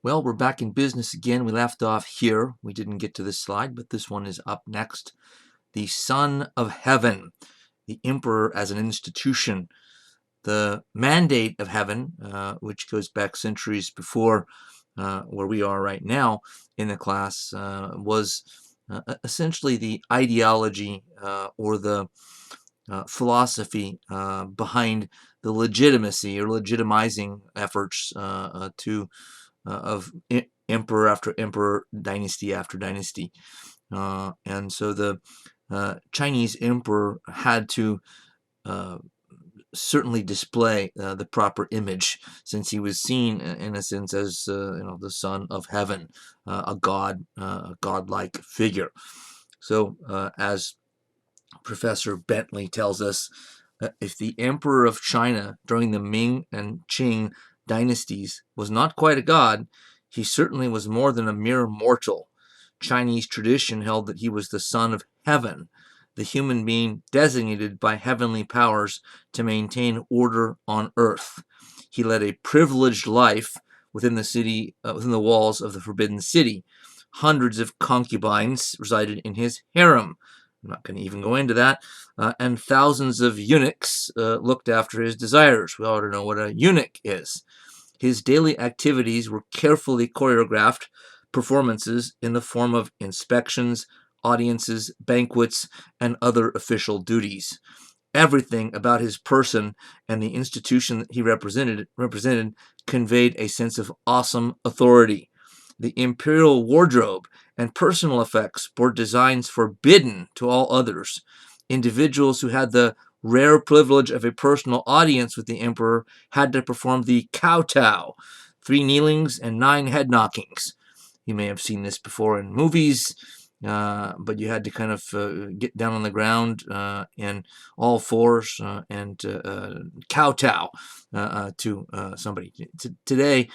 Well, we're back in business again. We left off here. We didn't get to this slide, but this one is up next. The Son of Heaven, the Emperor as an institution. The mandate of heaven, which goes back centuries before where we are right now in the class, was essentially the ideology or the philosophy behind the legitimacy or legitimizing efforts of emperor after emperor, dynasty after dynasty. And so the Chinese emperor had to certainly display the proper image, since he was seen, in a sense, as the son of heaven, a god, a godlike figure. So, as Professor Bentley tells us, if the emperor of China during the Ming and Qing dynasties was not quite a god, he certainly was more than a mere mortal. Chinese tradition held that he was the son of heaven, the human being designated by heavenly powers to maintain order on earth. He led a privileged life within the walls of the Forbidden City. Hundreds of concubines resided in his harem. I'm not going to even go into that. And thousands of eunuchs looked after his desires. We ought to know what a eunuch is. His daily activities were carefully choreographed performances in the form of inspections, audiences, banquets, and other official duties. Everything about his person and the institution that he represented conveyed a sense of awesome authority. The imperial wardrobe and personal effects bore designs forbidden to all others. Individuals who had the rare privilege of a personal audience with the emperor had to perform the kowtow, 3 kneelings and 9 head knockings. You may have seen this before in movies, but you had to kind of get down on the ground in all fours and kowtow to somebody. Today,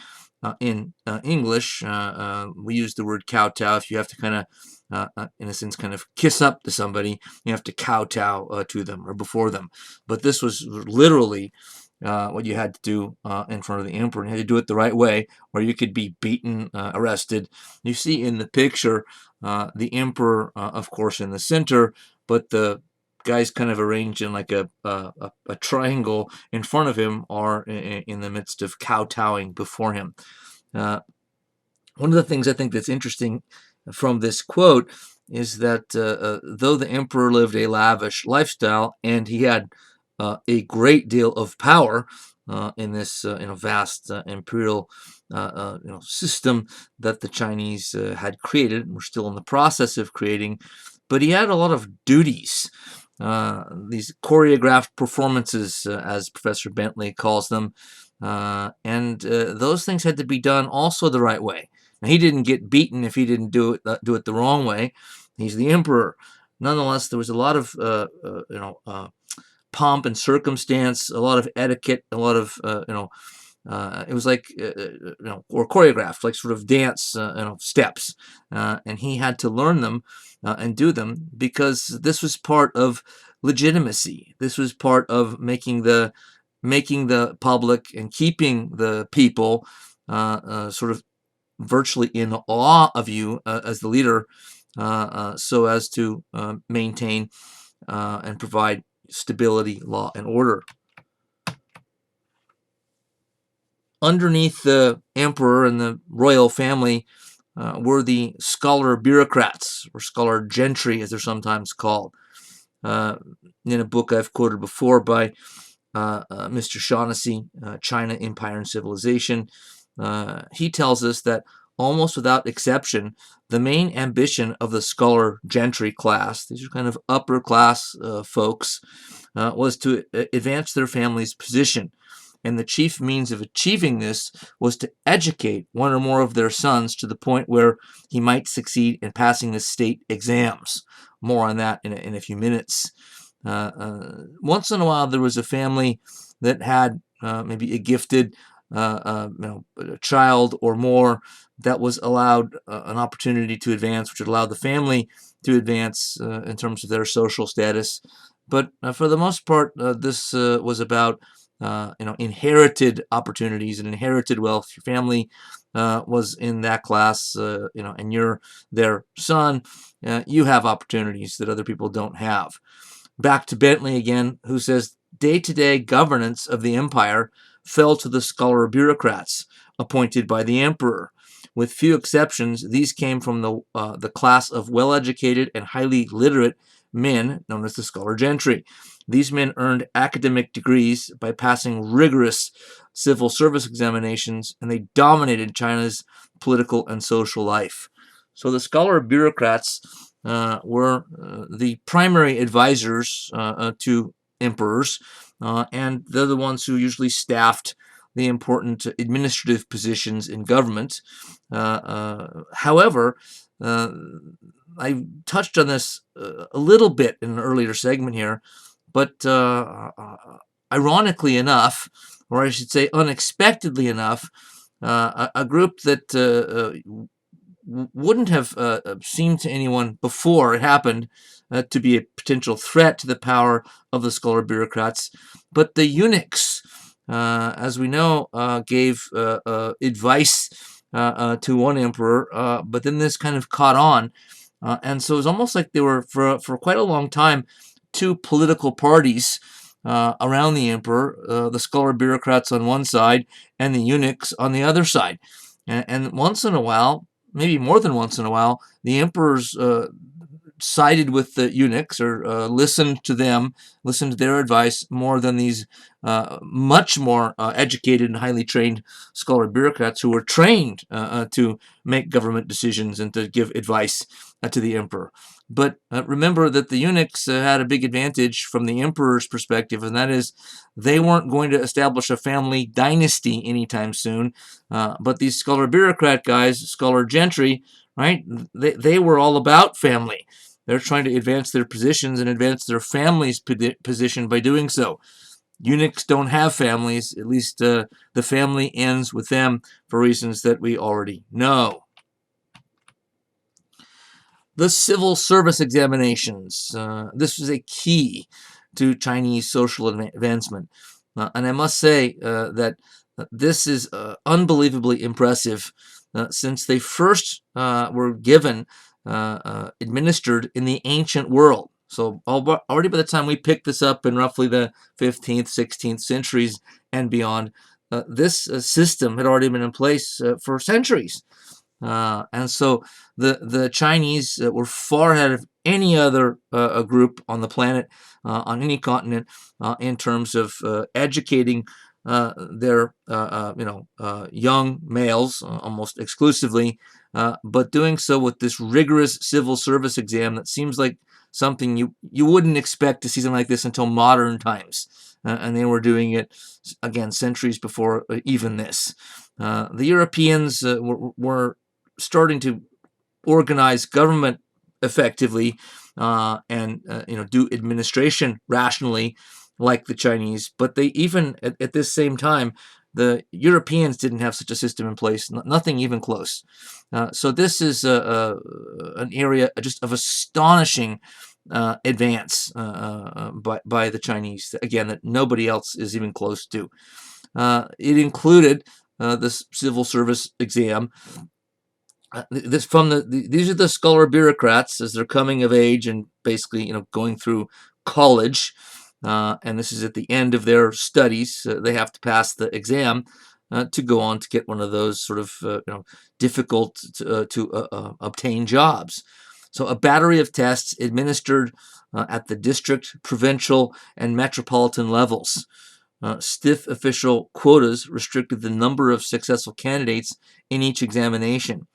in English, we use the word kowtow. If you have to kind of, in a sense, kind of kiss up to somebody, you have to kowtow to them or before them. But this was literally what you had to do in front of the emperor, and you had to do it the right way, or you could be beaten, arrested. You see in the picture the emperor, of course, in the center, but the guys kind of arranged in like a triangle in front of him are in the midst of kowtowing before him. One of the things I think that's interesting from this quote is that though the emperor lived a lavish lifestyle and he had a great deal of power in this vast imperial system that the Chinese had created and were still in the process of creating, but he had a lot of duties. These choreographed performances, as Professor Bentley calls them, and those things had to be done also the right way. Now, he didn't get beaten if he didn't do it the wrong way. He's the emperor. Nonetheless, there was a lot of pomp and circumstance, a lot of etiquette, a lot of it was like or choreographed, like sort of dance steps, and he had to learn them and do them because this was part of legitimacy. This was part of making the public and keeping the people sort of virtually in awe of you as the leader, so as to maintain and provide stability, law, and order. Underneath the emperor and the royal family were the scholar bureaucrats, or scholar gentry, as they're sometimes called. In a book I've quoted before by Mr. Shaughnessy, China, Empire, and Civilization, he tells us that almost without exception, the main ambition of the scholar gentry class, these are kind of upper class folks, was to advance their family's position. And the chief means of achieving this was to educate one or more of their sons to the point where he might succeed in passing the state exams. More on that in a few minutes. Once in a while, there was a family that had maybe a gifted a child or more that was allowed an opportunity to advance, which allowed the family to advance in terms of their social status. But for the most part, this was about inherited opportunities and inherited wealth. Your family was in that class, and you're their son. You have opportunities that other people don't have. Back to Bentley again, who says day-to-day governance of the empire fell to the scholar bureaucrats appointed by the emperor. With few exceptions, these came from the class of well-educated and highly literate men known as the scholar gentry. These men earned academic degrees by passing rigorous civil service examinations, and they dominated China's political and social life. So the scholar bureaucrats were the primary advisors to emperors, and they're the ones who usually staffed the important administrative positions in government. However, I touched on this a little bit in an earlier segment here, but ironically enough, or I should say unexpectedly enough, a group that wouldn't have seemed to anyone before it happened to be a potential threat to the power of the scholar bureaucrats, but the eunuchs, as we know, gave advice to one emperor, but then this kind of caught on, and so it was almost like they were, for quite a long time, two political parties around the emperor, the scholar bureaucrats on one side and the eunuchs on the other side. And once in a while, maybe more than once in a while, the emperors sided with the eunuchs or listened to them, listened to their advice more than these much more educated and highly trained scholar bureaucrats who were trained to make government decisions and to give advice to the emperor. But remember that the eunuchs had a big advantage from the emperor's perspective, and that is they weren't going to establish a family dynasty anytime soon. But these scholar bureaucrat guys, scholar gentry, right, they were all about family. They're trying to advance their positions and advance their family's position by doing so. Eunuchs don't have families, at least the family ends with them for reasons that we already know. The civil service examinations. This was a key to Chinese social advancement. And I must say that this is unbelievably impressive since they first were given administered in the ancient world. So already by the time we picked this up in roughly the 15th, 16th centuries and beyond, this system had already been in place for centuries. And so the Chinese were far ahead of any other group on the planet, on any continent, in terms of educating their young males almost exclusively, but doing so with this rigorous civil service exam that seems like something you wouldn't expect to see something like this until modern times. And they were doing it, again, centuries before even this. The Europeans were starting to organize government effectively and do administration rationally like the Chinese, but they even at this same time, the Europeans didn't have such a system in place, nothing even close. So this is an area just of astonishing advance by the Chinese, again, that nobody else is even close to. It included the civil service exam. These are the scholar bureaucrats as they're coming of age and basically going through college, and this is at the end of their studies. They have to pass the exam to go on to get one of those sort of difficult to obtain jobs. So a battery of tests administered at the district, provincial, and metropolitan levels. Stiff official quotas restricted the number of successful candidates in each examination.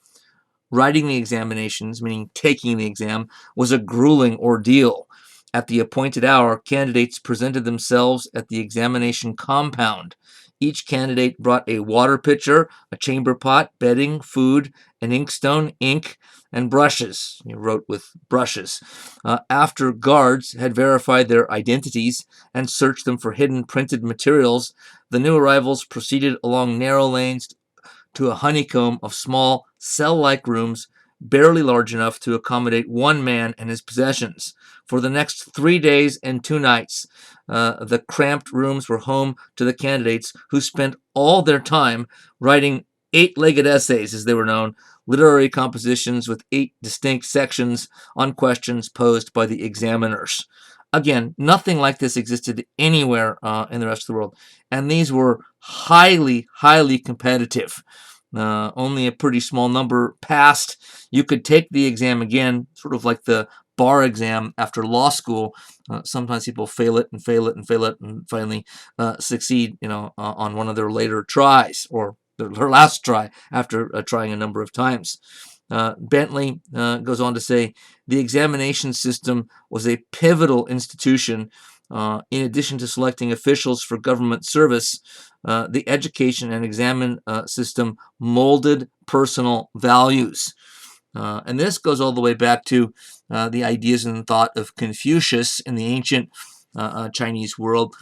Writing the examinations, meaning taking the exam, was a grueling ordeal. At the appointed hour, candidates presented themselves at the examination compound. Each candidate brought a water pitcher, a chamber pot, bedding, food, an inkstone, ink, and brushes. He wrote with brushes. After guards had verified their identities and searched them for hidden printed materials, the new arrivals proceeded along narrow lanes to a honeycomb of small, cell-like rooms, barely large enough to accommodate one man and his possessions. For the next 3 days and 2 nights, the cramped rooms were home to the candidates who spent all their time writing eight-legged essays, as they were known, literary compositions with 8 distinct sections on questions posed by the examiners. Again, nothing like this existed anywhere in the rest of the world, and these were highly, highly competitive. Only a pretty small number passed. You could take the exam again, sort of like the bar exam after law school. Sometimes people fail it and fail it and fail it and finally succeed, on one of their later tries or their last try after trying a number of times. Bentley goes on to say the examination system was a pivotal institution. In addition to selecting officials for government service, the education and examen system molded personal values. And this goes all the way back to the ideas and thought of Confucius in the ancient Chinese world,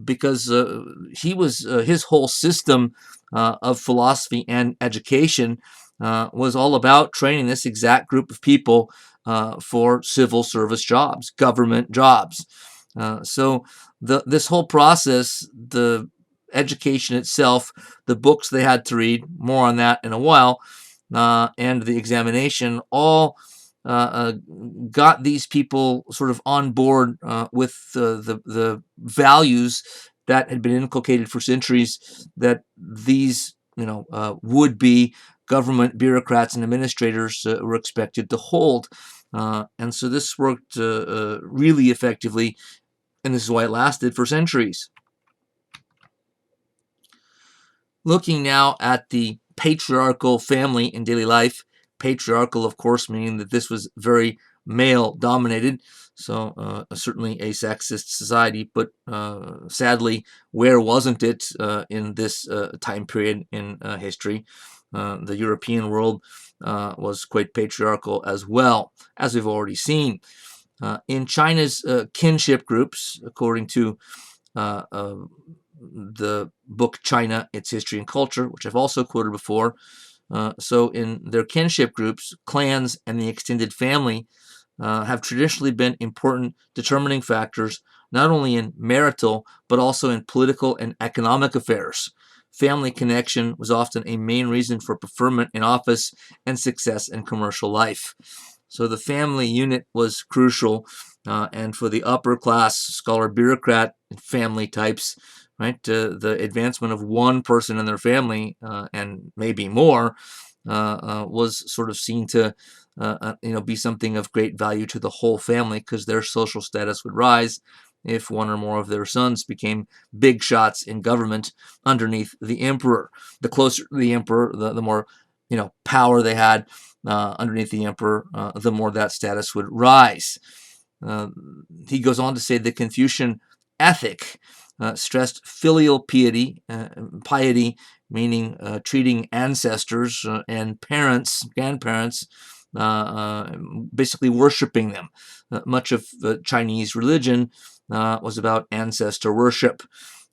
because his whole system of philosophy and education was all about training this exact group of people for civil service jobs, government jobs. So this whole process, the education itself, the books they had to read, more on that in a while, and the examination, all got these people sort of on board with the values that had been inculcated for centuries that these would-be government bureaucrats and administrators were expected to hold. And so this worked really effectively, and this is why it lasted for centuries. Looking now at the patriarchal family in daily life, patriarchal, of course, meaning that this was very male-dominated, so certainly a sexist society, but sadly, where wasn't it in this time period in history? The European world was quite patriarchal as well, as we've already seen. In China's kinship groups, according to the book China, Its History and Culture, which I've also quoted before. So in their kinship groups, clans and the extended family have traditionally been important determining factors, not only in marital, but also in political and economic affairs. Family connection was often a main reason for preferment in office and success in commercial life. So the family unit was crucial, and for the upper class scholar bureaucrat family types, right, the advancement of one person in their family and maybe more was sort of seen to be something of great value to the whole family, because their social status would rise if one or more of their sons became big shots in government underneath the emperor. The closer to the emperor, the more power they had underneath the emperor, the more that status would rise. He goes on to say the Confucian ethic stressed filial piety, meaning treating ancestors and grandparents, basically worshiping them. Much of Chinese religion was about ancestor worship.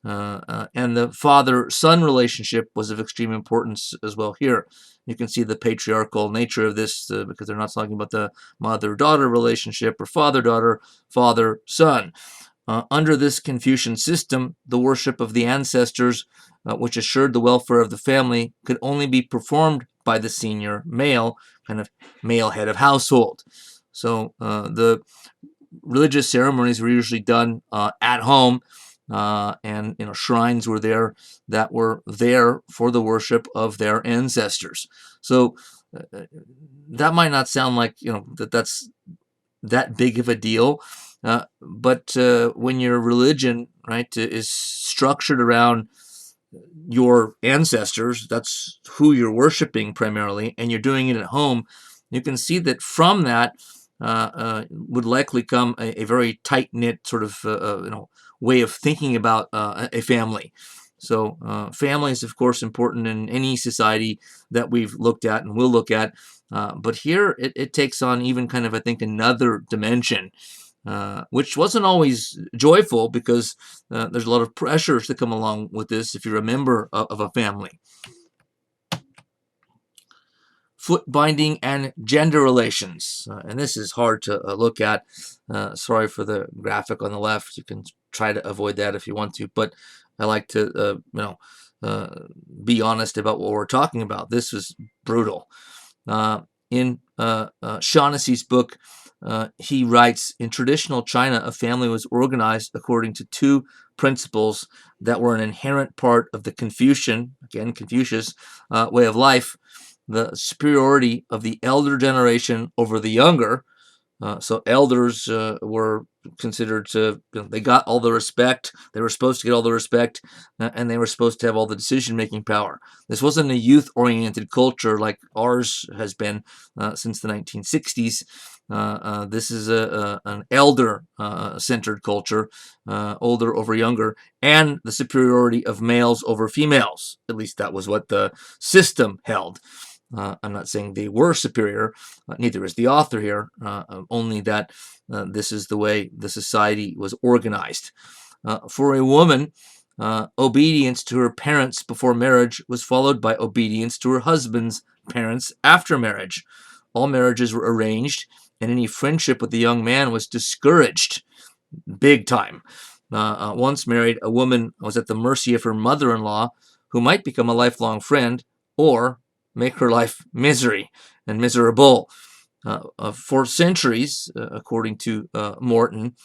And the father-son relationship was of extreme importance as well here. You can see the patriarchal nature of this because they're not talking about the mother-daughter relationship or father-daughter, father-son. Under this Confucian system, the worship of the ancestors, which assured the welfare of the family, could only be performed by the senior male, kind of male head of household. So the religious ceremonies were usually done at home, and shrines were there that were there for the worship of their ancestors. So that might not sound like that's that big of a deal, but when your religion, right, is structured around your ancestors, that's who you're worshiping primarily, and you're doing it at home, you can see that from that would likely come a very tight-knit sort of way of thinking about a family. So family is, of course, important in any society that we've looked at and will look at. But here it takes on even kind of, I think, another dimension, which wasn't always joyful because there's a lot of pressures that come along with this if you're a member of a family. foot binding and gender relations. And this is hard to look at. Sorry for the graphic on the left. You can try to avoid that if you want to, but I like to, be honest about what we're talking about. This was brutal. In Shaughnessy's book, he writes, in traditional China, a family was organized according to two principles that were an inherent part of the Confucius way of life: the superiority of the elder generation over the younger. So elders were considered to, they got all the respect. They were supposed to get all the respect, and they were supposed to have all the decision-making power. This wasn't a youth-oriented culture like ours has been since the 1960s. This is an elder-centered culture, older over younger, and the superiority of males over females. At least that was what the system held. I'm not saying they were superior, neither is the author here, only that this is the way the society was organized. For a woman, obedience to her parents before marriage was followed by obedience to her husband's parents after marriage. All marriages were arranged, and any friendship with the young man was discouraged big time. Once married, a woman was at the mercy of her mother-in-law, who might become a lifelong friend or make her life misery and miserable. For centuries, according to Morton,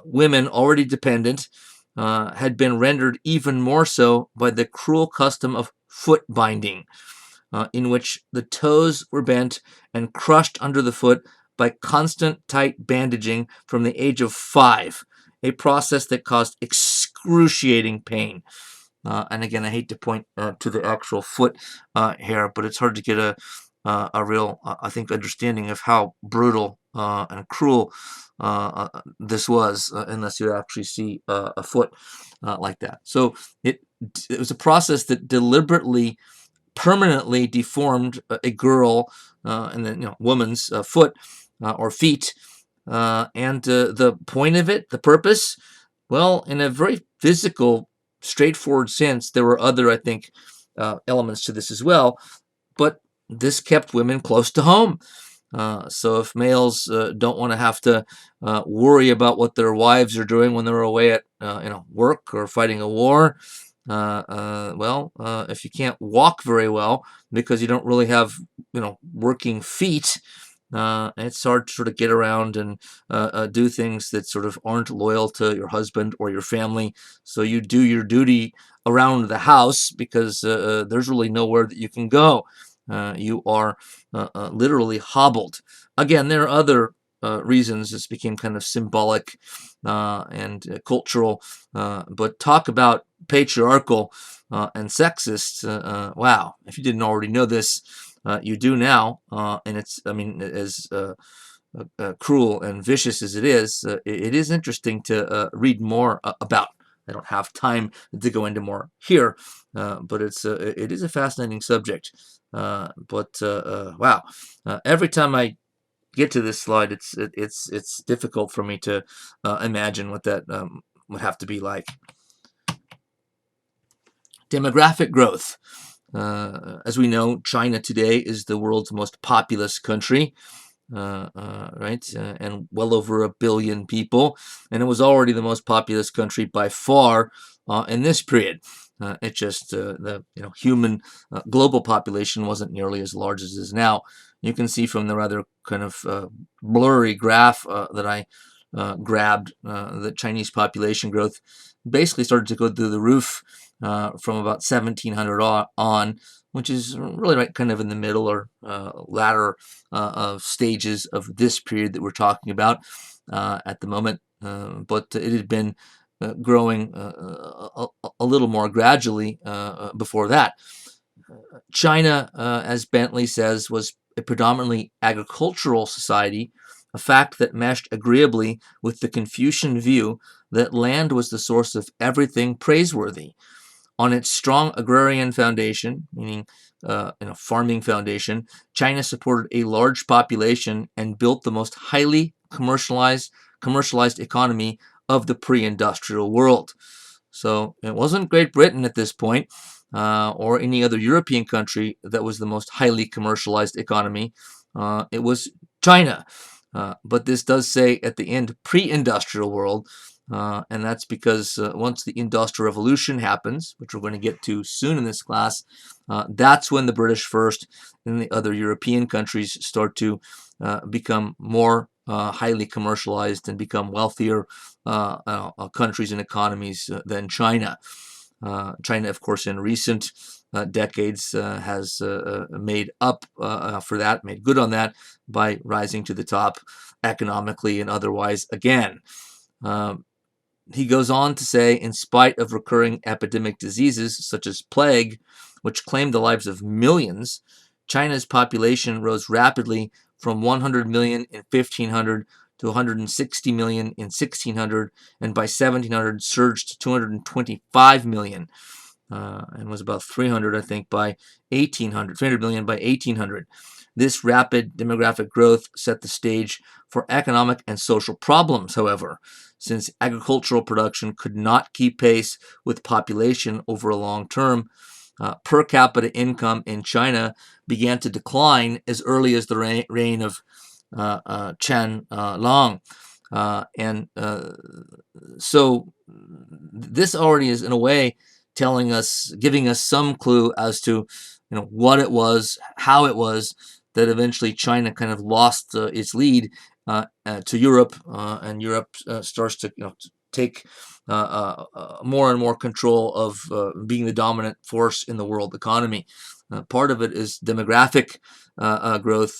women already dependent had been rendered even more so by the cruel custom of foot binding, in which the toes were bent and crushed under the foot by constant tight bandaging from the age of 5, a process that caused excruciating pain. And again, I hate to point to the actual foot here, but it's hard to get a real, I think, understanding of how brutal and cruel this was, unless you actually see a foot like that. So it was a process that deliberately, permanently deformed a girl and then woman's foot or feet. And the point of it, the purpose, well, in a very physical, straightforward sense, there were other, I think, elements to this as well, but this kept women close to home. So if males don't want to have to worry about what their wives are doing when they're away at work or fighting a war, if you can't walk very well because you don't really have working feet, it's hard to sort of get around and do things that sort of aren't loyal to your husband or your family. So you do your duty around the house because there's really nowhere that you can go. You are literally hobbled. Again, there are other reasons this became kind of symbolic and cultural, but talk about patriarchal and sexist. Wow, if you didn't already know this, you do now, and it's, I mean, as cruel and vicious as it is interesting to read more about. I don't have time to go into more here, but it is a fascinating subject. Wow, every time I get to this slide, it's difficult for me to imagine what that would have to be like. Demographic growth. As we know, China today is the world's most populous country, right? And well over 1 billion people, and it was already the most populous country by far in this period. It just the human global population wasn't nearly as large as it is now. You can see from the rather kind of blurry graph that I grabbed, the Chinese population growth basically started to go through the roof from about 1700 on, which is really right kind of in the middle or latter of stages of this period that we're talking about at the moment. But it had been growing a little more gradually before that. China, as Bentley says, was a predominantly agricultural society, a fact that meshed agreeably with the Confucian view that land was the source of everything praiseworthy. On its strong agrarian foundation, meaning farming foundation, China supported a large population and built the most highly commercialized economy of the pre-industrial world. So it wasn't Great Britain at this point. or any other European country that was the most highly commercialized economy. It was China. But this does say at the end pre-industrial world, and that's because once the Industrial Revolution happens, which we're going to get to soon in this class, that's when the British first and the other European countries start to become more highly commercialized and become wealthier countries and economies than China. China, of course, in recent decades has made up for that, made good on that by rising to the top economically and otherwise again. Um, he goes on to say, in spite of recurring epidemic diseases such as plague, which claimed the lives of millions, China's population rose rapidly from 100 million in 1500 to 160 million in 1600, and by 1700 surged to 225 million. And was about 300, I think, by 1800, 300 million by 1800. This rapid demographic growth set the stage for economic and social problems, however, since agricultural production could not keep pace with population over a long term. Per capita income in China began to decline as early as the reign of Qian Long. And so this already is, in a way, telling us, giving us some clue as to, what it was, how it was that eventually China kind of lost its lead to Europe, and Europe starts to, take more and more control of being the dominant force in the world economy. Part of it is demographic growth,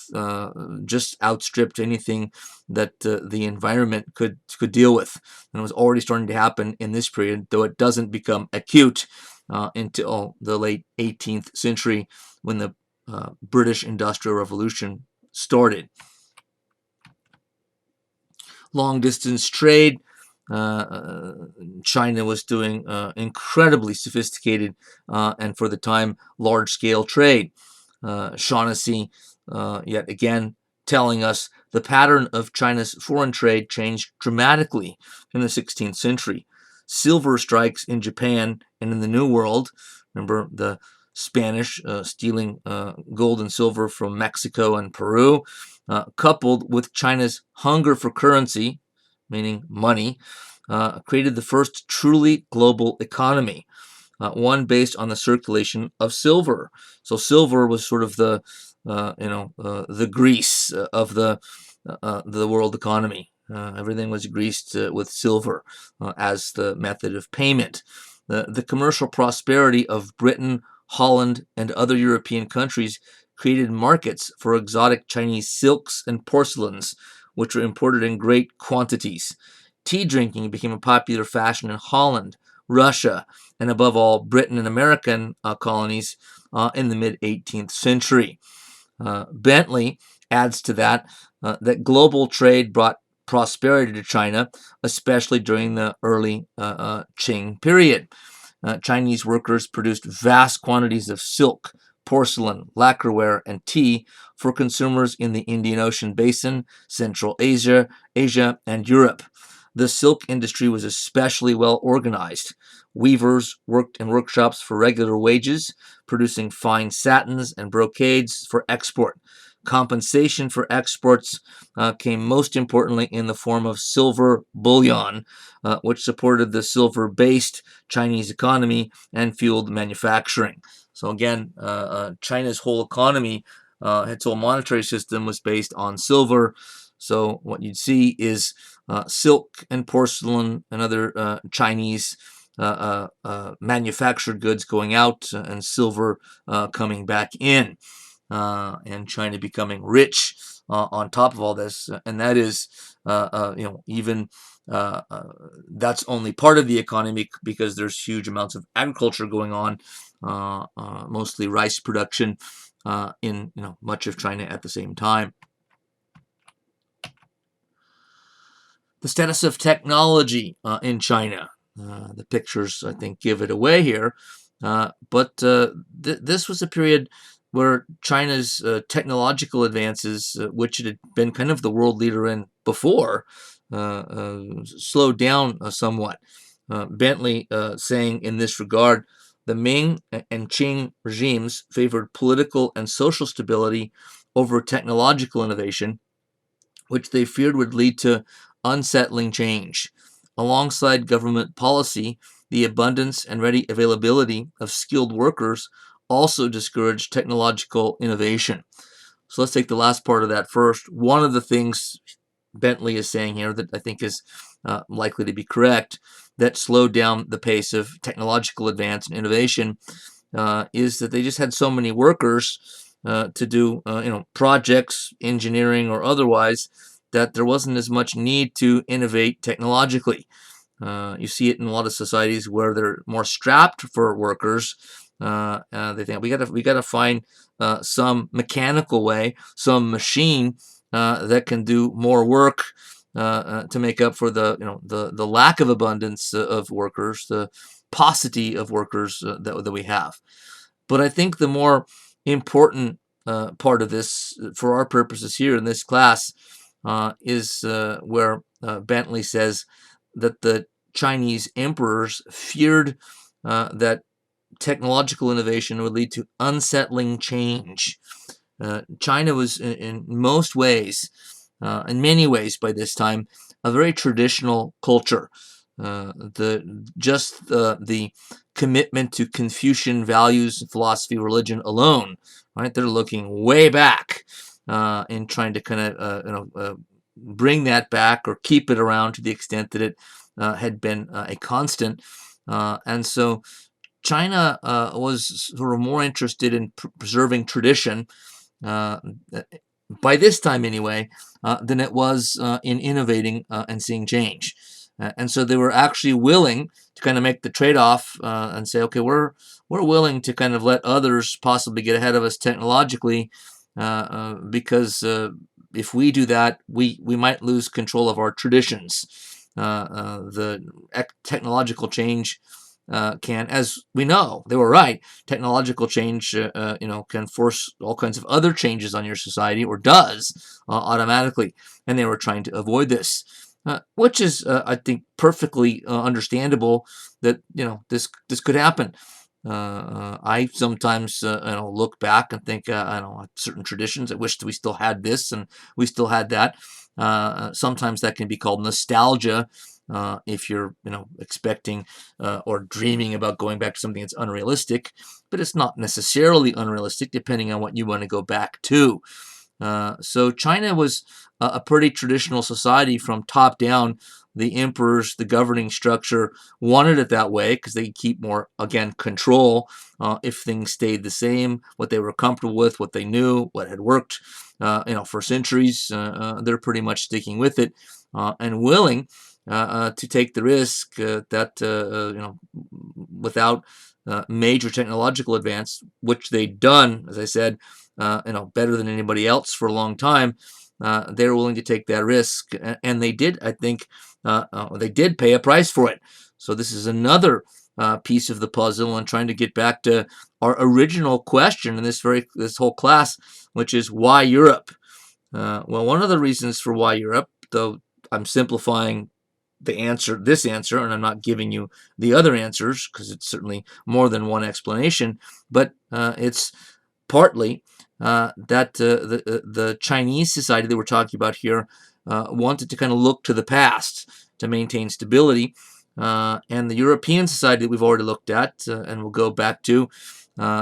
just outstripped anything that the environment could deal with, and it was already starting to happen in this period, though it doesn't become acute until the late 18th century when the British Industrial Revolution started. Long distance trade. China was doing incredibly sophisticated and, for the time, large scale trade. Shaughnessy, yet again, telling us the pattern of China's foreign trade changed dramatically in the 16th century. Silver strikes in Japan and in the New World. Remember the Spanish stealing gold and silver from Mexico and Peru, coupled with China's hunger for currency, meaning money, created the first truly global economy, one based on the circulation of silver. So silver was sort of the grease of the world economy. Everything was greased with silver as the method of payment. The commercial prosperity of Britain, Holland, and other European countries created markets for exotic Chinese silks and porcelains, which were imported in great quantities. Tea drinking became a popular fashion in Holland, Russia, and above all, Britain and American colonies in the mid-18th century. Bentley adds to that that global trade brought prosperity to China, especially during the early Qing period. Chinese workers produced vast quantities of silk, porcelain, lacquerware, and tea for consumers in the Indian Ocean basin, Central Asia, and Europe. The silk industry was especially well organized. Weavers worked in workshops for regular wages, producing fine satins and brocades for export. Compensation for exports came most importantly in the form of silver bullion, which supported the silver-based Chinese economy and fueled manufacturing. So again, China's whole economy, its whole monetary system was based on silver. So what you'd see is silk and porcelain and other Chinese manufactured goods going out and silver coming back in, and China becoming rich on top of all this. And that is, even that's only part of the economy because there's huge amounts of agriculture going on, mostly rice production in much of China at the same time. The status of technology in China. The pictures, I think, give it away here. But this was a period where China's technological advances, which it had been kind of the world leader in before, slowed down somewhat. Bentley saying in this regard, the Ming and Qing regimes favored political and social stability over technological innovation, which they feared would lead to unsettling change. Alongside government policy, the abundance and ready availability of skilled workers also discouraged technological innovation. So let's take the last part of that first. One of the things Bentley is saying here that I think is likely to be correct, that slowed down the pace of technological advance and innovation, is that they just had so many workers to do projects, engineering or otherwise, that there wasn't as much need to innovate technologically. You see it in a lot of societies where they're more strapped for workers. They think we gotta find some mechanical way, some machine that can do more work to make up for the lack of abundance of workers, the paucity of workers that we have. But I think the more important part of this, for our purposes here in this class, is where Bentley says that the Chinese emperors feared that technological innovation would lead to unsettling change. China was, in most ways, in many ways by this time, a very traditional culture. The commitment to Confucian values, philosophy, religion alone, right? They're looking way back in trying to kind of bring that back or keep it around to the extent that it had been a constant. And so China was sort of more interested in preserving tradition, uh, by this time anyway, than it was in innovating and seeing change. And so they were actually willing to kind of make the trade-off and say, okay, we're willing to kind of let others possibly get ahead of us technologically, because if we do that, we might lose control of our traditions. The technological change can, as we know, they were right. Technological change, can force all kinds of other changes on your society, or does automatically. And they were trying to avoid this, which is, I think, perfectly understandable. That this could happen. I sometimes look back and think, I don't know, certain traditions. I wish we still had this and we still had that. Sometimes that can be called nostalgia. If you're expecting or dreaming about going back to something that's unrealistic, but it's not necessarily unrealistic depending on what you want to go back to. So China was a pretty traditional society from top down. The emperors, the governing structure, wanted it that way because they could keep more, again, control if things stayed the same, what they were comfortable with, what they knew, what had worked, for centuries. They're pretty much sticking with it and willing to take the risk that without major technological advance, which they'd done, as I said, better than anybody else for a long time. They were willing to take that risk, and they did. I think they did pay a price for it. So this is another piece of the puzzle, and trying to get back to our original question in this whole class, which is why Europe. Well, one of the reasons for why Europe, though I'm simplifying this answer, and I'm not giving you the other answers because it's certainly more than one explanation, but it's partly that the Chinese society that we're talking about here wanted to kind of look to the past to maintain stability, and the European society that we've already looked at and we'll go back to,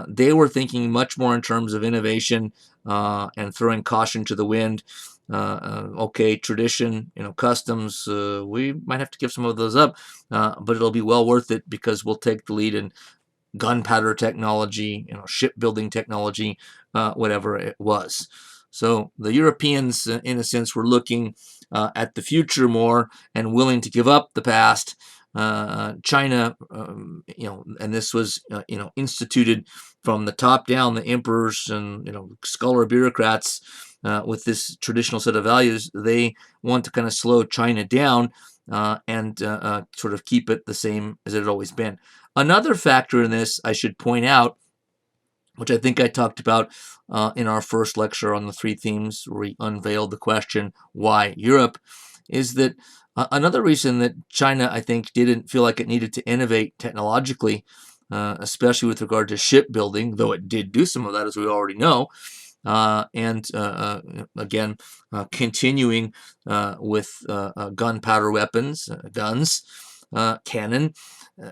they were thinking much more in terms of innovation and throwing caution to the wind. Okay, tradition, customs, we might have to give some of those up, but it'll be well worth it because we'll take the lead in gunpowder technology, shipbuilding technology, whatever it was. So the Europeans, in a sense, were looking at the future more and willing to give up the past. China, and this was, instituted from the top down, the emperors and, scholar bureaucrats with this traditional set of values. They want to kind of slow China down and sort of keep it the same as it had always been. Another factor in this, I should point out, which I think I talked about in our first lecture on the three themes, where we unveiled the question, why Europe, is that another reason that China, I think, didn't feel like it needed to innovate technologically especially with regard to shipbuilding, though it did do some of that, as we already know. And again, continuing with gunpowder weapons, guns, cannon,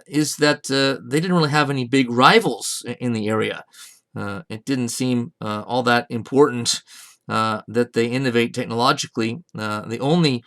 is that they didn't really have any big rivals in the area. It didn't seem all that important that they innovate technologically. The only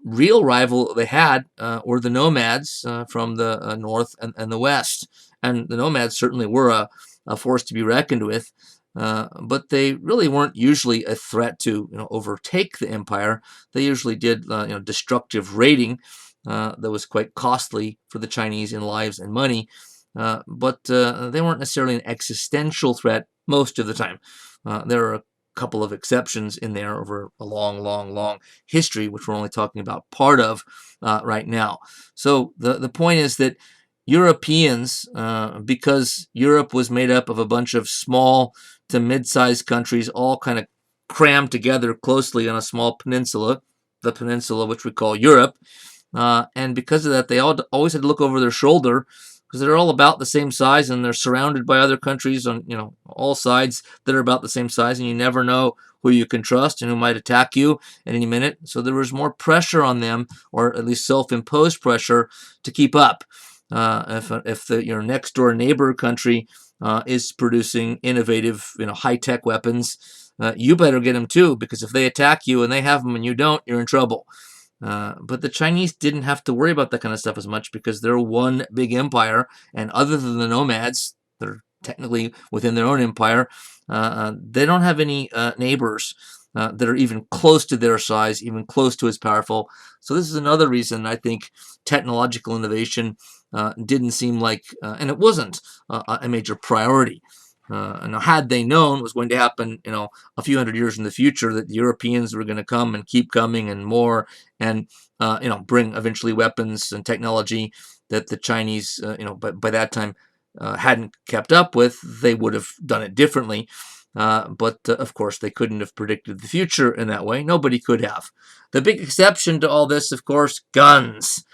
real rival they had were the nomads from the north and the west. And the nomads certainly were a force to be reckoned with, but they really weren't usually a threat to overtake the empire. They usually did destructive raiding that was quite costly for the Chinese in lives and money, but they weren't necessarily an existential threat most of the time. There are a couple of exceptions in there over a long history, which we're only talking about part of right now. So the point is that Europeans, because Europe was made up of a bunch of small to mid-sized countries, all kind of crammed together closely on a small peninsula, the peninsula which we call Europe, and because of that, they always had to look over their shoulder because they're all about the same size and they're surrounded by other countries on all sides that are about the same size, and you never know who you can trust and who might attack you at any minute. So there was more pressure on them, or at least self-imposed pressure, to keep up. If your next door neighbor country is producing innovative, high-tech weapons, you better get them too, because if they attack you and they have them and you don't, you're in trouble. But the Chinese didn't have to worry about that kind of stuff as much because they're one big empire, and other than the nomads, they're technically within their own empire, they don't have any neighbors that are even close to their size, even close to as powerful. So this is another reason I think technological innovation didn't seem like, and it wasn't a major priority. Now, had they known what was going to happen, a few hundred years in the future, that the Europeans were going to come and keep coming and more, and bring eventually weapons and technology that the Chinese, by that time, hadn't kept up with, they would have done it differently. But of course, they couldn't have predicted the future in that way. Nobody could have. The big exception to all this, of course, guns.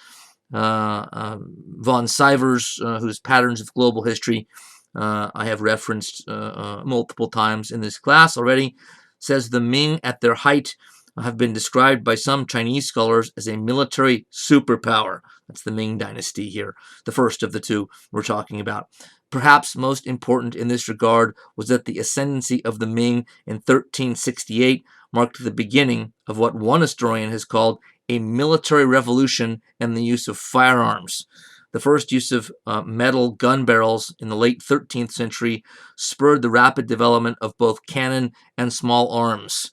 Von Sivers, whose Patterns of Global History I have referenced multiple times in this class already, says the Ming at their height have been described by some Chinese scholars as a military superpower. That's the Ming dynasty here, the first of the two we're talking about. Perhaps most important in this regard was that the ascendancy of the Ming in 1368 marked the beginning of what one historian has called a military revolution in the use of firearms. The first use of metal gun barrels in the late 13th century spurred the rapid development of both cannon and small arms.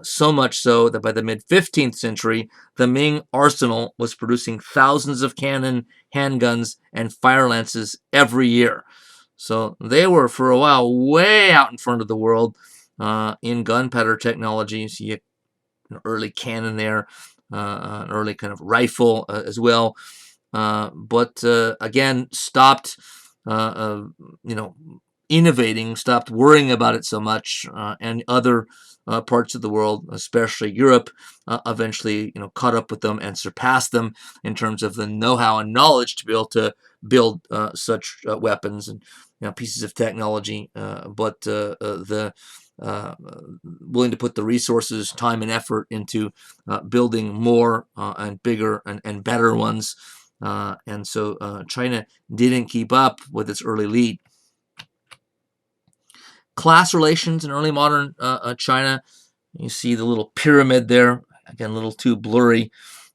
So much so that by the mid-15th century, the Ming arsenal was producing thousands of cannon, handguns, and fire lances every year. So they were, for a while, way out in front of the world in gunpowder technology. You see an early cannon there, an early kind of rifle as well. But again, stopped, innovating, stopped worrying about it so much, and other parts of the world, especially Europe, eventually, caught up with them and surpassed them in terms of the know-how and knowledge to be able to build such weapons and pieces of technology. But the willing to put the resources, time, and effort into building more and bigger and better ones. And so China didn't keep up with its early lead. Class relations in early modern China. You see the little pyramid there. Again, a little too blurry,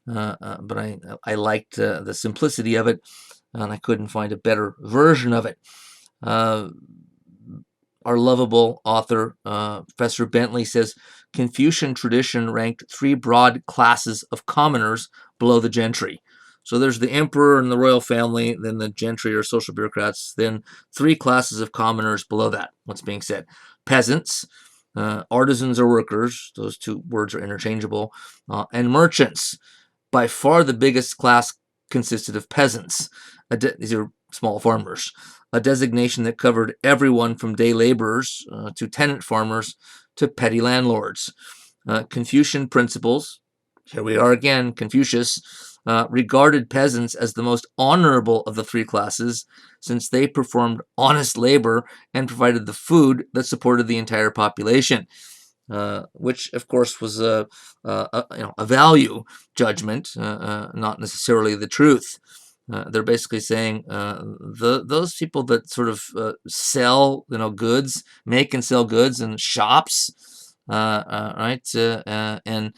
but I liked the simplicity of it, and I couldn't find a better version of it. Our lovable author, Professor Bentley, says Confucian tradition ranked three broad classes of commoners below the gentry. So there's the emperor and the royal family, then the gentry or social bureaucrats, then three classes of commoners below that. What's being said? Peasants, artisans or workers, those two words are interchangeable, and merchants. By far the biggest class consisted of peasants. These are small farmers, a designation that covered everyone from day laborers to tenant farmers to petty landlords. Confucian principles, here we are again, Confucius, regarded peasants as the most honorable of the three classes, since they performed honest labor and provided the food that supported the entire population. Which, of course, was a value judgment, not necessarily the truth. They're basically saying those people that sort of sell, goods, make and sell goods in shops, right, and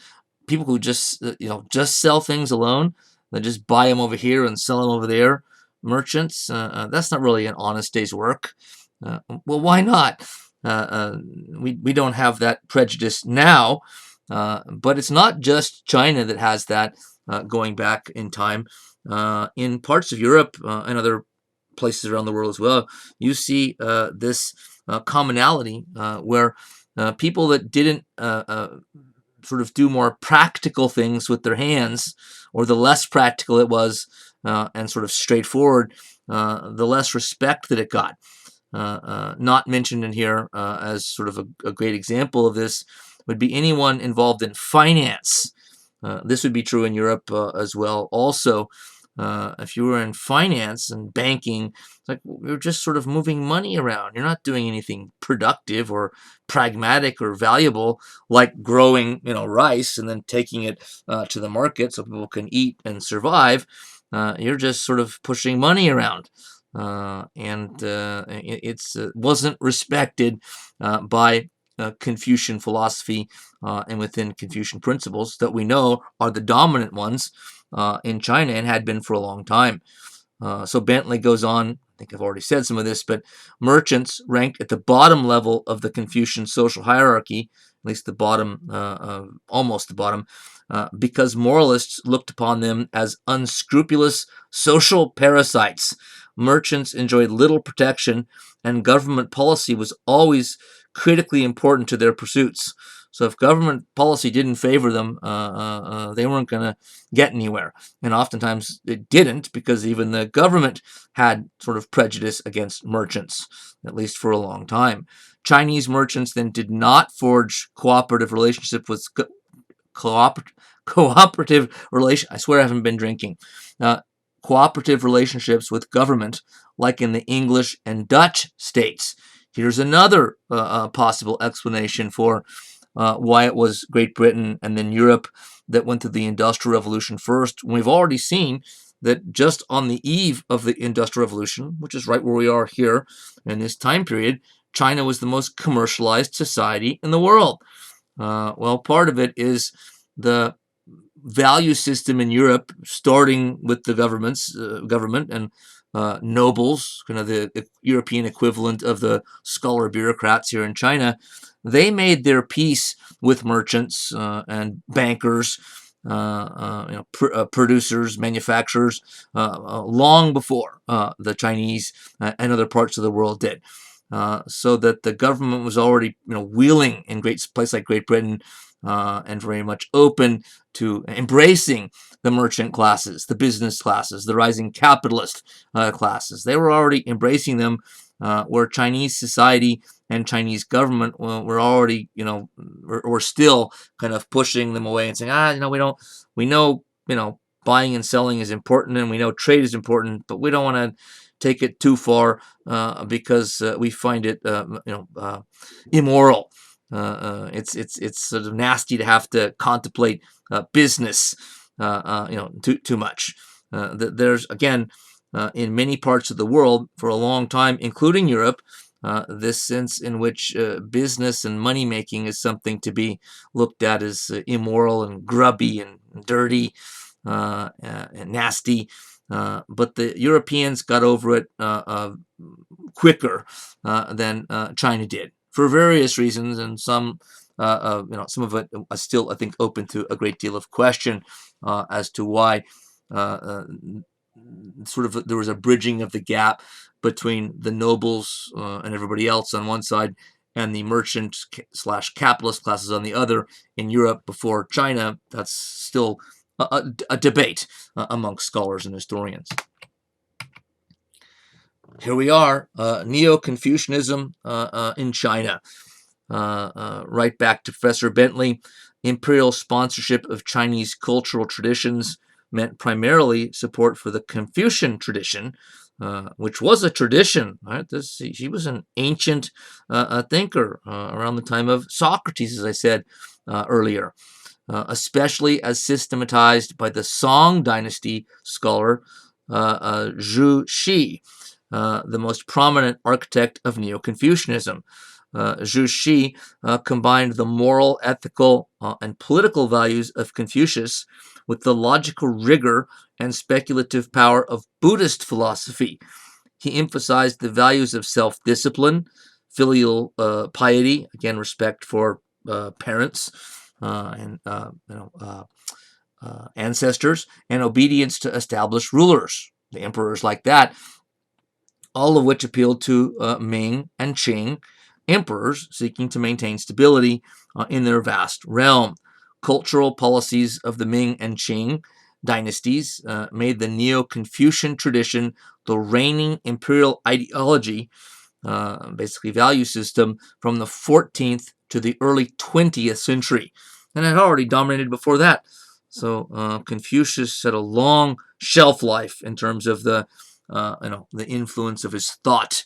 people who just just sell things alone, that just buy them over here and sell them over there, merchants. That's not really an honest day's work. Well, why not? We don't have that prejudice now, but it's not just China that has that going back in time. In parts of Europe and other places around the world as well, you see this commonality where people that didn't sort of do more practical things with their hands, or the less practical it was and sort of straightforward, the less respect that it got. Not mentioned in here as sort of a great example of this would be anyone involved in finance. This would be true in Europe as well. Also, if you were in finance and banking, it's like you're just sort of moving money around. You're not doing anything productive or pragmatic or valuable, like growing, rice and then taking it to the market so people can eat and survive. You're just sort of pushing money around. And it wasn't respected by Confucian philosophy and within Confucian principles that we know are the dominant ones in China and had been for a long time. So Bentley goes on, I think I've already said some of this, but merchants ranked at the bottom level of the Confucian social hierarchy, at least the bottom, almost the bottom, because moralists looked upon them as unscrupulous social parasites. Merchants enjoyed little protection, and government policy was always critically important to their pursuits. So if government policy didn't favor them, they weren't going to get anywhere. And oftentimes it didn't, because even the government had sort of prejudice against merchants, at least for a long time. Chinese merchants then did not forge cooperative relationships with cooperative relation. I swear I haven't been drinking. Cooperative relationships with government, like in the English and Dutch states. Here's another possible explanation for why it was Great Britain and then Europe that went through the Industrial Revolution first. We've already seen that just on the eve of the Industrial Revolution, which is right where we are here in this time period, China was the most commercialized society in the world. Well, part of it is the value system in Europe, starting with the government and nobles, kind of the European equivalent of the scholar bureaucrats here in China. They made their peace with merchants and bankers, producers, manufacturers, long before the Chinese and other parts of the world did. So that the government was already, wheeling in great place like Great Britain and very much open to embracing the merchant classes, the business classes, the rising capitalist classes. They were already embracing them, where Chinese society and Chinese government were already, were still kind of pushing them away and saying, we know, buying and selling is important, and we know trade is important, but we don't want to take it too far because we find it, immoral. It's sort of nasty to have to contemplate business, too much. There's again in many parts of the world for a long time, including Europe, this sense in which business and money making is something to be looked at as immoral and grubby and dirty and nasty. But the Europeans got over it quicker than China did, for various reasons, and some of it is still, I think, open to a great deal of question as to why sort of there was a bridging of the gap between the nobles and everybody else on one side and the merchant / capitalist classes on the other in Europe before China. That's still a debate amongst scholars and historians. Here we are, Neo-Confucianism in China. Right back to Professor Bentley. Imperial sponsorship of Chinese cultural traditions meant primarily support for the Confucian tradition, which was a tradition. Right? He was an ancient thinker around the time of Socrates, as I said earlier, especially as systematized by the Song Dynasty scholar Zhu Xi, the most prominent architect of Neo-Confucianism. Zhu Xi combined the moral, ethical, and political values of Confucius with the logical rigor and speculative power of Buddhist philosophy. He emphasized the values of self-discipline, filial piety, again, respect for parents and ancestors, and obedience to established rulers, the emperors like that, all of which appealed to Ming and Qing emperors seeking to maintain stability in their vast realm. Cultural policies of the Ming and Qing dynasties made the Neo-Confucian tradition the reigning imperial ideology, basically value system, from the 14th to the early 20th century, and had already dominated before that. So Confucius had a long shelf life in terms of the influence of his thought,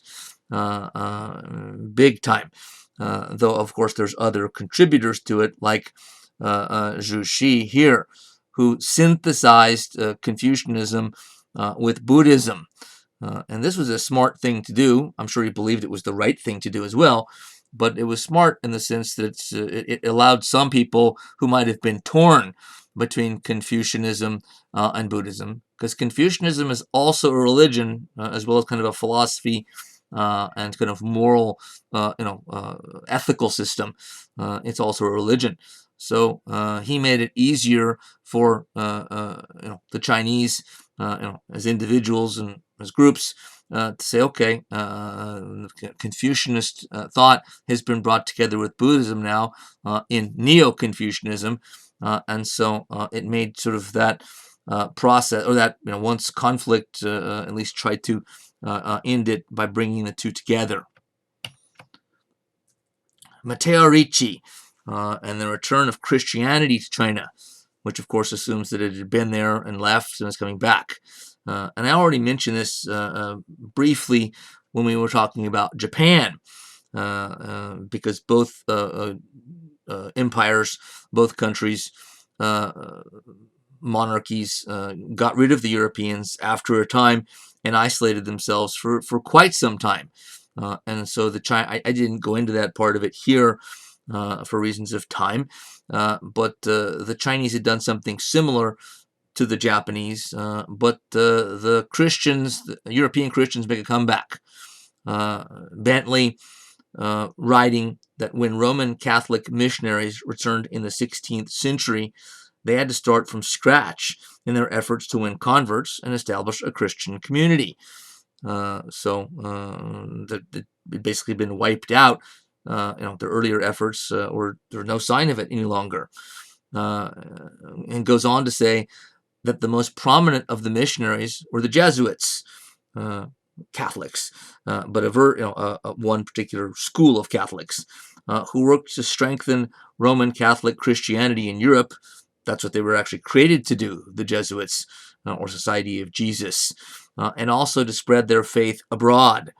big time. Though of course there's other contributors to it, like Zhu Xi here, who synthesized Confucianism with Buddhism. And this was a smart thing to do. I'm sure he believed it was the right thing to do as well. But it was smart in the sense that it allowed some people who might have been torn between Confucianism and Buddhism, because Confucianism is also a religion as well as kind of a philosophy and kind of moral, ethical system. It's also a religion. So he made it easier for the Chinese, as individuals and as groups, to say, okay, Confucianist thought has been brought together with Buddhism now in Neo-Confucianism, and so it made sort of that process, or that once conflict, at least tried to end it by bringing the two together. Matteo Ricci and the return of Christianity to China, which of course assumes that it had been there and left and is coming back. And I already mentioned this briefly when we were talking about Japan, because both empires, both countries, monarchies, got rid of the Europeans after a time and isolated themselves for quite some time. And so I didn't go into that part of it here for reasons of time, but the Chinese had done something similar to the Japanese, but the Christians, the European Christians, make a comeback. Bentley writing that when Roman Catholic missionaries returned in the 16th century, they had to start from scratch in their efforts to win converts and establish a Christian community. So it basically been wiped out. Their earlier efforts were there was no sign of it any longer. And goes on to say that the most prominent of the missionaries were the Jesuits, Catholics, but one particular school of Catholics who worked to strengthen Roman Catholic Christianity in Europe. That's what they were actually created to do, the Jesuits, or Society of Jesus, and also to spread their faith abroad.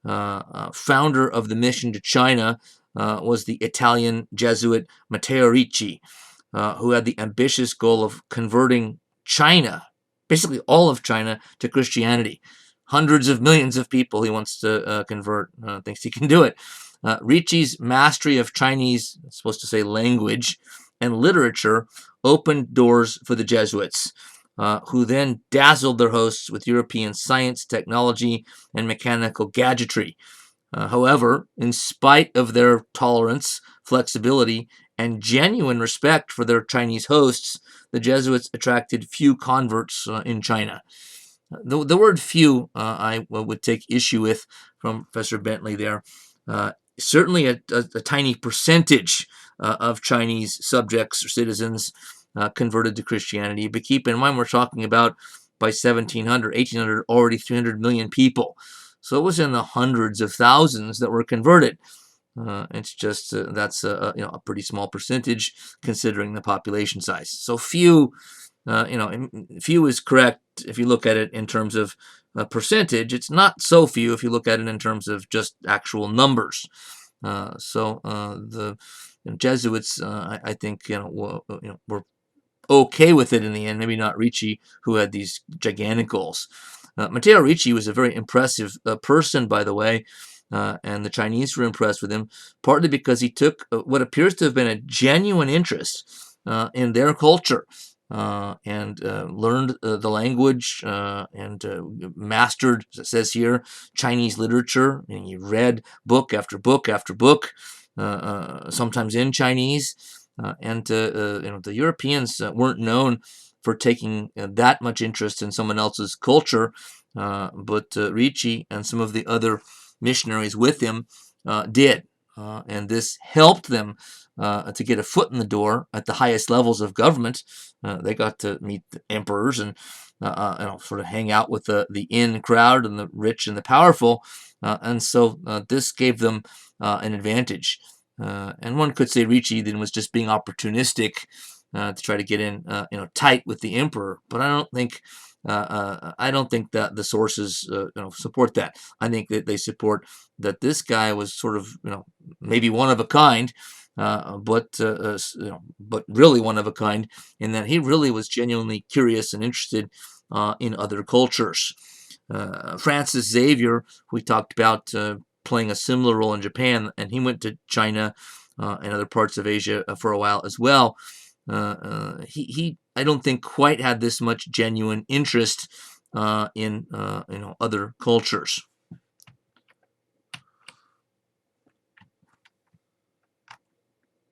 Founder of the mission to China was the Italian Jesuit Matteo Ricci, who had the ambitious goal of converting China, basically all of China, to Christianity. Hundreds of millions of people he wants to convert, thinks he can do it. Ricci's mastery of Chinese, it's supposed to say language, and literature opened doors for the Jesuits, who then dazzled their hosts with European science, technology, and mechanical gadgetry. However, in spite of their tolerance, flexibility, and genuine respect for their Chinese hosts, the Jesuits attracted few converts in China. The word few I would take issue with from Professor Bentley there. Certainly a tiny percentage of Chinese subjects or citizens converted to Christianity, but keep in mind we're talking about by 1700, 1800, already 300 million people. So it was in the hundreds of thousands that were converted. It's just that's a pretty small percentage considering the population size. So few few is correct if you look at it in terms of percentage. It's not so few if you look at it in terms of just actual numbers. The Jesuits, I think, were okay with it in the end. Maybe not Ricci, who had these gigantic goals. Matteo Ricci was a very impressive person, by the way, and the Chinese were impressed with him, partly because he took what appears to have been a genuine interest in their culture. And learned the language and mastered, as it says here, Chinese literature. And he read book after book after book, sometimes in Chinese. The Europeans weren't known for taking that much interest in someone else's culture, but Ricci and some of the other missionaries with him did. And this helped them to get a foot in the door at the highest levels of government. They got to meet the emperors and sort of hang out with the in crowd and the rich and the powerful. And so this gave them an advantage. And one could say Ricci then was just being opportunistic to try to get in, tight with the emperor. But I don't think that the sources, support that. I think that they support that this guy was sort of, maybe one of a kind, but really one of a kind, in that he really was genuinely curious and interested in other cultures. Francis Xavier, we talked about playing a similar role in Japan, and he went to China and other parts of Asia for a while as well. He I don't think quite had this much genuine interest in other cultures.